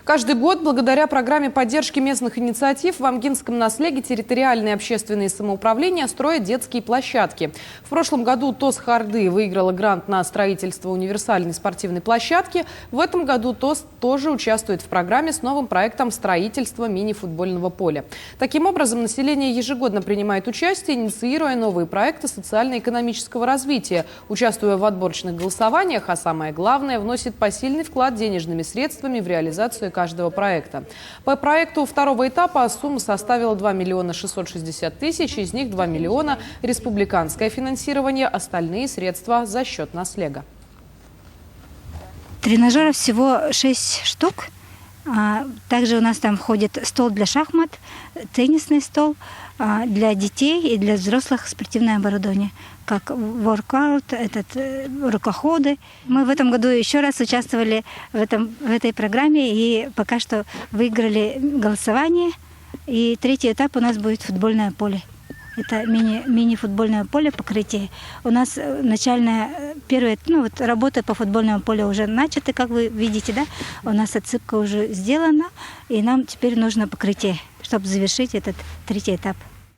Каждый год благодаря программе поддержки местных инициатив в Амгинском наслеге территориальные общественные самоуправления строят детские площадки. В прошлом году ТОС Харды выиграла грант на строительство универсальной спортивной площадки. В этом году ТОС тоже участвует в программе с новым проектом строительства мини-футбольного поля. Таким образом, население ежегодно принимает участие, инициируя новые проекты социально-экономического развития, участвуя в отборочных голосованиях, а самое главное, вносит посильный вклад денежными средствами в реализацию каждого проекта. По проекту второго этапа сумма составила 2 миллиона 660 тысяч, из них 2 миллиона республиканское финансирование, остальные средства за счет наслега. Тренажеров всего 6 штук. Также у нас там входит стол для шахмат, теннисный стол, для детей и для взрослых спортивное оборудование, как воркаут, рукоходы. Мы в этом году еще раз участвовали в этой программе и пока что выиграли голосование. И третий этап у нас будет футбольное поле. Это мини-футбольное поле, покрытие. У нас первые работы по футбольному полю уже начаты, как вы видите, да? У нас отсыпка уже сделана, и нам теперь нужно покрытие, чтобы завершить этот третий этап.